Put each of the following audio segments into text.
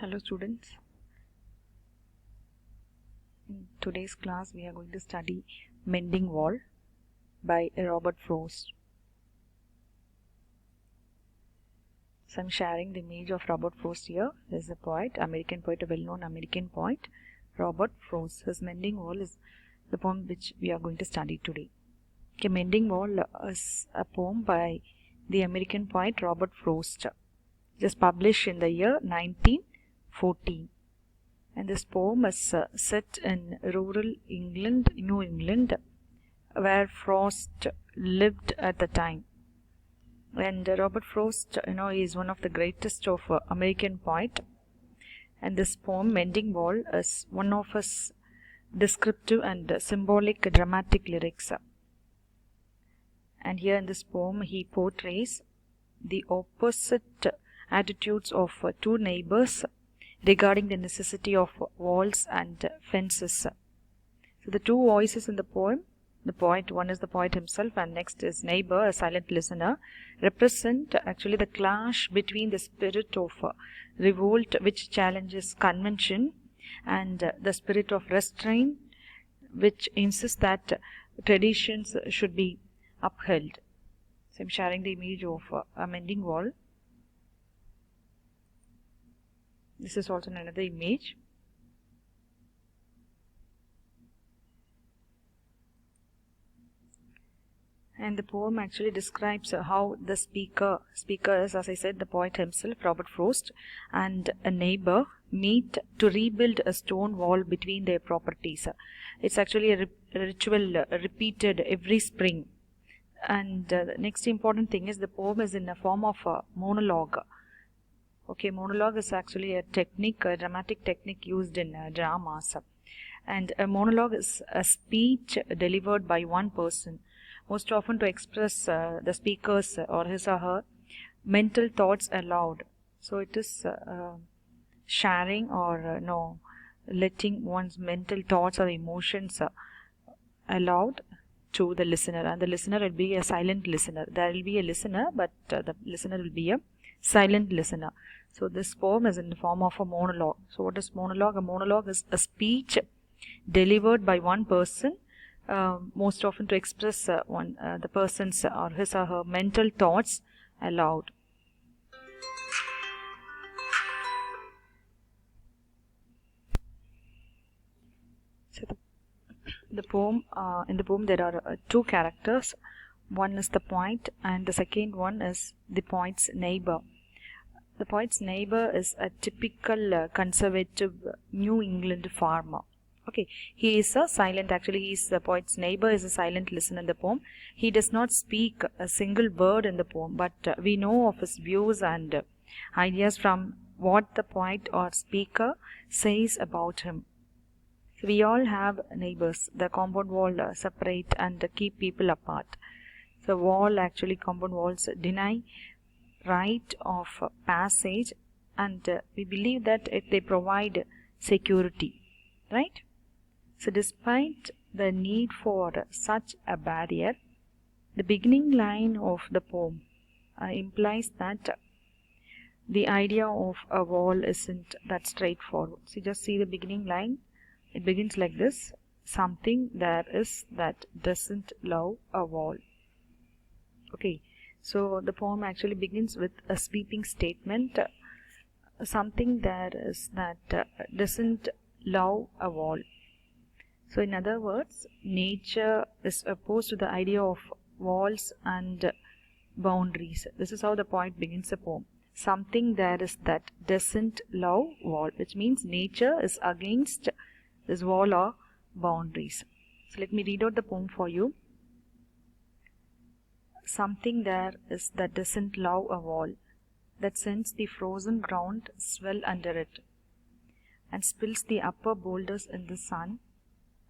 Hello students, in today's class we are going to study Mending Wall by Robert Frost. So I'm sharing the image of Robert Frost here. This is a poet, American poet, a well-known American poet, Robert Frost. His Mending Wall is the poem which we are going to study today. Okay, Mending Wall is a poem by the American poet Robert Frost. It is published in the year 1914. And this poem is set in rural England, New England, where Frost lived at the time. And Robert Frost, is one of the greatest of American poet. And this poem, Mending Wall, is one of his descriptive and symbolic dramatic lyrics. And here in this poem, he portrays the opposite attitudes of two neighbors regarding the necessity of walls and fences. So the two voices in the poem, the poet, one is the poet himself and next is neighbor, a silent listener, represent actually the clash between the spirit of revolt which challenges convention and the spirit of restraint which insists that traditions should be upheld. So I'm sharing the image of a mending wall. This is also another image. And the poem actually describes how the speaker is, as I said, the poet himself, Robert Frost, and a neighbor meet to rebuild a stone wall between their properties. It's actually a ritual repeated every spring. And the next important thing is the poem is in a form of a monologue. Okay, monologue is actually a technique, a dramatic technique used in dramas. And a monologue is a speech delivered by one person, most often to express the speaker's or his or her mental thoughts aloud. So it is sharing or letting one's mental thoughts or emotions aloud to the listener, and the listener will be a silent listener. There will be a listener, but the listener will be a silent listener. So this poem is in the form of a monologue. So what is monologue? A monologue is a speech delivered by one person, most often to express the person's or his or her mental thoughts aloud. So the poem, in the poem there are two characters. One is the poet and the second one is the poet's neighbor. The poet's neighbor is a typical conservative New England farmer. Okay, he is a silent, actually the poet's neighbor is a silent listener in the poem. He does not speak a single word in the poem, but we know of his views and ideas from what the poet or speaker says about him. So we all have neighbors. The compound wall separate and keep people apart. The wall, actually compound walls deny right of passage, and we believe that they provide security, right? So despite the need for such a barrier, the beginning line of the poem implies that the idea of a wall isn't that straightforward. So just see the beginning line. It begins like this: something there is that doesn't love a wall. Okay, so the poem actually begins with a sweeping statement: something there is that doesn't love a wall. So in other words, nature is opposed to the idea of walls and boundaries. This is how the poet begins the poem. Something there is that doesn't love wall, which means nature is against this wall or boundaries. So let me read out the poem for you. Something there is that doesn't love a wall, that sends the frozen ground swell under it, and spills the upper boulders in the sun,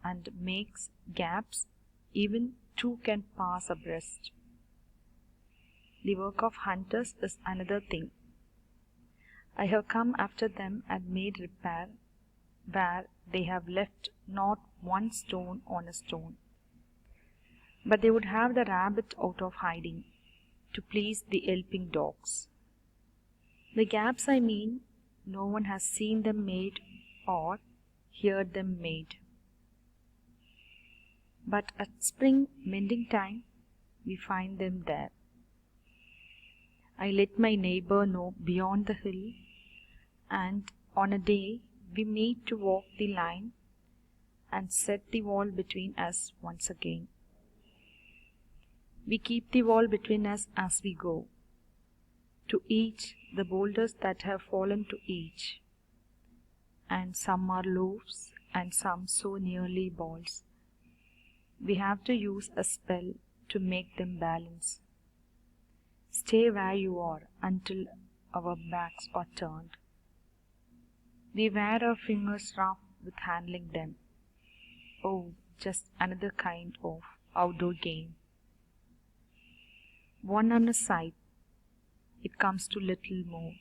and makes gaps even two can pass abreast. The work of hunters is another thing. I have come after them and made repair, where they have left not one stone on a stone. But they would have the rabbit out of hiding, to please the yelping dogs. The gaps I mean no one has seen them made or heard them made. But at spring mending time, we find them there. I let my neighbor know beyond the hill, and on a day we meet to walk the line and set the wall between us once again. We keep the wall between us as we go, to each the boulders that have fallen to each, and some are loaves and some so nearly balls. We have to use a spell to make them balance. Stay where you are until our backs are turned. We wear our fingers rough with handling them. Oh, just another kind of outdoor game. One on a side, it comes to little more.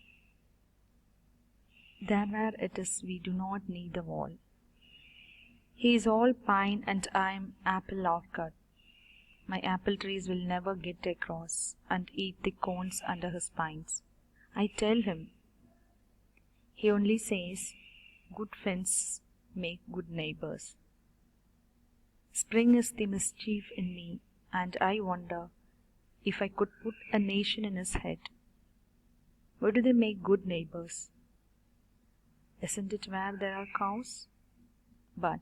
There where it is, we do not need a wall. He is all pine and I am apple orchard. My apple trees will never get across and eat the cones under his pines. I tell him. He only says, good fences make good neighbors. Spring is the mischief in me, and I wonder if I could put a nation in his head. Where do they make good neighbors? Isn't it where there are cows? But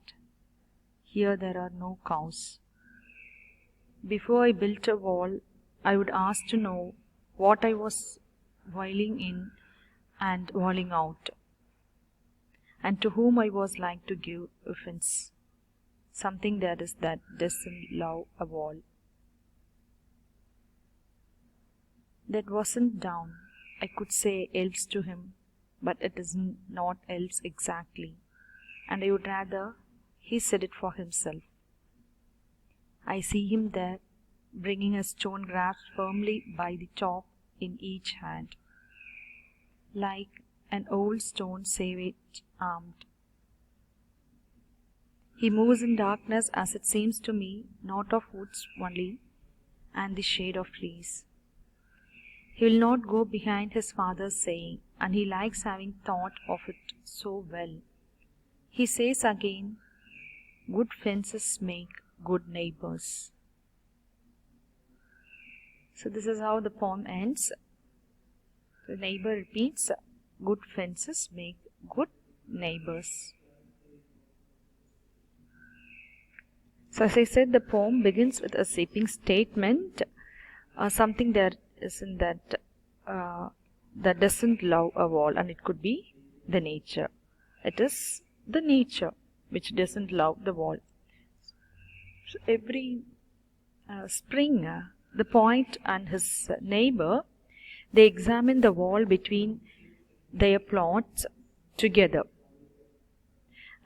here there are no cows. Before I built a wall, I would ask to know what I was walling in and walling out, and to whom I was like to give offense. Something that doesn't love a wall. That wasn't down. I could say else to him, but it is not else exactly, and I would rather he said it for himself. I see him there, bringing a stone grasped firmly by the top in each hand, like an old stone savage armed. He moves in darkness, as it seems to me, not of woods only, and the shade of trees. He will not go behind his father's saying, and he likes having thought of it so well. He says again, good fences make good neighbors. So this is how the poem ends. The neighbor repeats, good fences make good neighbors. So as I said, the poem begins with a sweeping statement, something there is in that that doesn't love a wall, and it could be the nature. It is the nature which doesn't love the wall. So every spring, the poet and his neighbor, they examine the wall between their plots together,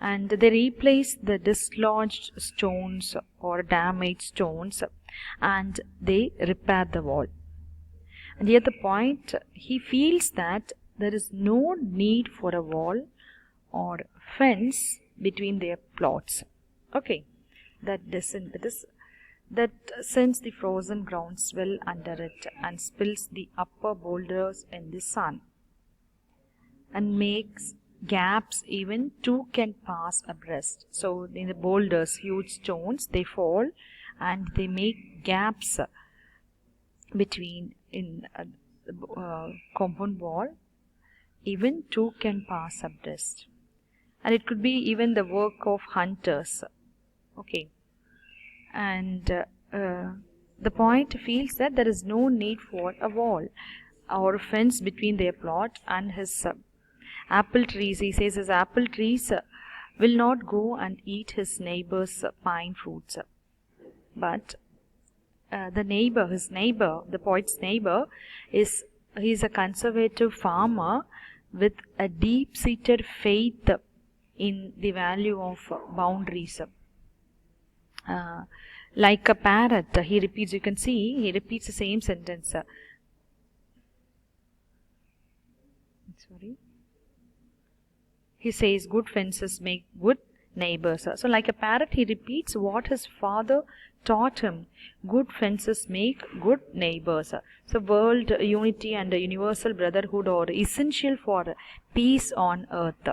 and they replace the dislodged stones or damaged stones, and they repair the wall. And here the point, he feels that there is no need for a wall or fence between their plots. Okay, that sends the frozen ground swell under it and spills the upper boulders in the sun, and makes gaps even two can pass abreast. So in the boulders, huge stones, they fall and they make gaps between in the compound wall. Even two can pass abreast, and it could be even the work of hunters. Okay, and the point feels that there is no need for a wall or a fence between their plot and his apple trees. He says his apple trees will not go and eat his neighbor's pine fruits, but the poet's neighbor, he's a conservative farmer with a deep-seated faith in the value of boundaries. Like a parrot, he repeats. You can see he repeats the same sentence. He says, good fences make good neighbors. So like a parrot, he repeats what his father taught him. Good fences make good neighbors. So world unity and universal brotherhood are essential for peace on earth.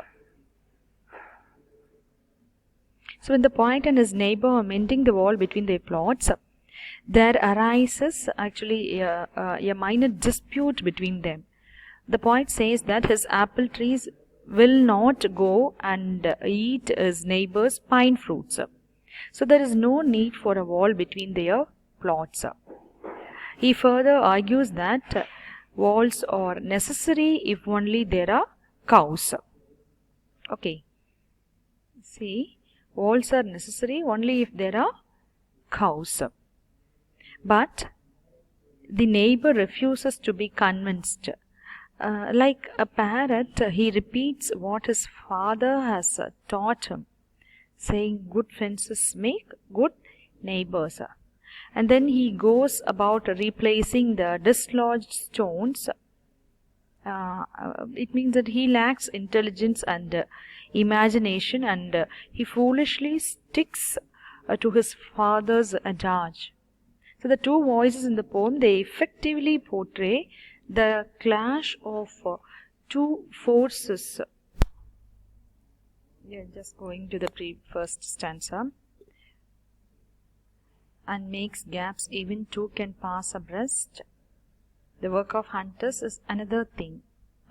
So when the poet and his neighbor are mending the wall between their plots, there arises actually a minor dispute between them. The poet says that his apple trees will not go and eat his neighbor's pine fruits. So there is no need for a wall between their plots. He further argues that walls are necessary if only there are cows. Okay. See, walls are necessary only if there are cows. But the neighbor refuses to be convinced. Like a parrot, he repeats what his father has taught him, saying good fences make good neighbors. And then he goes about replacing the dislodged stones. It means that he lacks intelligence and imagination, and he foolishly sticks to his father's adage. So the two voices in the poem, they effectively portray the clash of two forces. We are just going to the first stanza. And makes gaps even two can pass abreast. The work of hunters is another thing.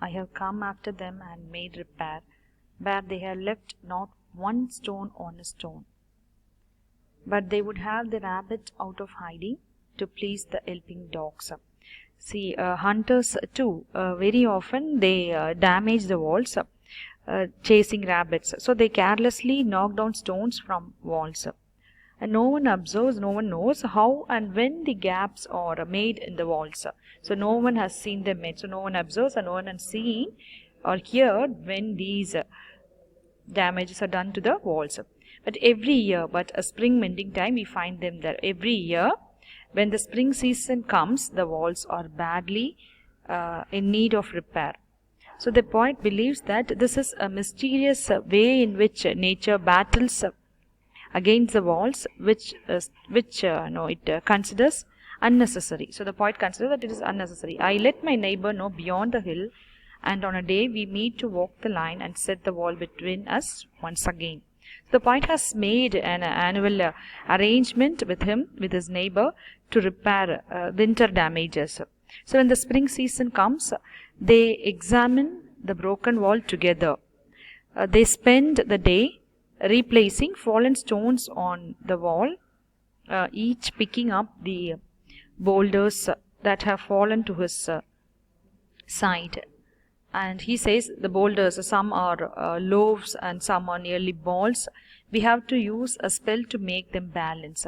I have come after them and made repair, where they have left not one stone on a stone. But they would have the rabbit out of hiding to please the helping dogs. See, hunters too, very often they damage the walls chasing rabbits. So they carelessly knock down stones from walls. And no one observes, no one knows how and when the gaps are made in the walls. So no one has seen them made. So no one observes and no one has seen or heard when these damages are done to the walls. But every year, but a spring mending time, we find them there. Every year, when the spring season comes, the walls are badly in need of repair. So the poet believes that this is a mysterious way in which nature battles against the walls, which it considers unnecessary. So the poet considers that it is unnecessary. I let my neighbor know beyond the hill, and on a day we meet to walk the line and set the wall between us once again. The poet has made an annual arrangement with his neighbor, to repair winter damages. So when the spring season comes, they examine the broken wall together. They spend the day replacing fallen stones on the wall, each picking up the boulders that have fallen to his side. And he says the boulders, some are loaves and some are nearly balls. We have to use a spell to make them balance.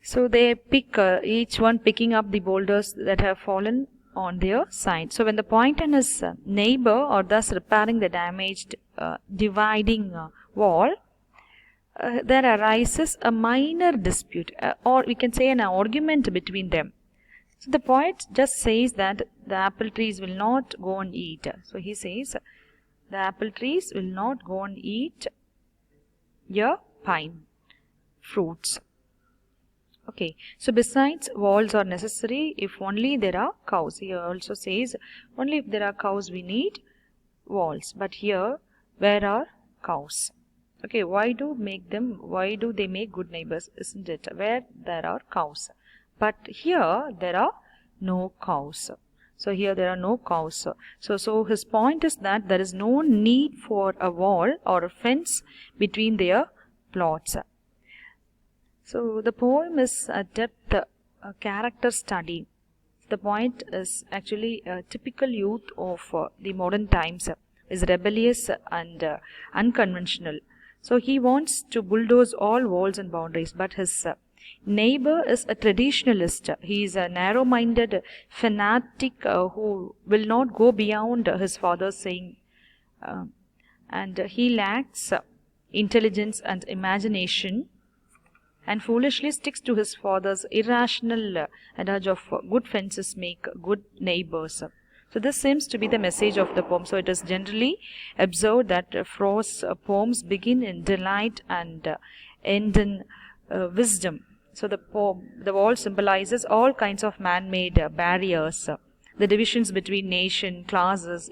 So they pick, each one picking up the boulders that have fallen on their side. So when the poet and his neighbor are thus repairing the damaged dividing wall, there arises a minor dispute, or we can say an argument between them. So the poet just says that the apple trees will not go and eat. So he says the apple trees will not go and eat your pine fruits. Okay, so besides walls are necessary if only there are cows. He also says only if there are cows we need walls. But here, where are cows? Okay, why do they make good neighbors, isn't it? Where there are cows. But here there are no cows. So here there are no cows. So his point is that there is no need for a wall or a fence between their plots. So the poem is a depth, a character study. The poet is actually a typical youth of the modern times, is rebellious and unconventional. So he wants to bulldoze all walls and boundaries, but his neighbor is a traditionalist. He is a narrow-minded fanatic who will not go beyond his father's saying, and he lacks intelligence and imagination, and foolishly sticks to his father's irrational adage of good fences make good neighbors. So this seems to be the message of the poem. So it is generally observed that Froest's poems begin in delight and end in wisdom. So the wall symbolizes all kinds of man-made barriers, the divisions between nation, classes,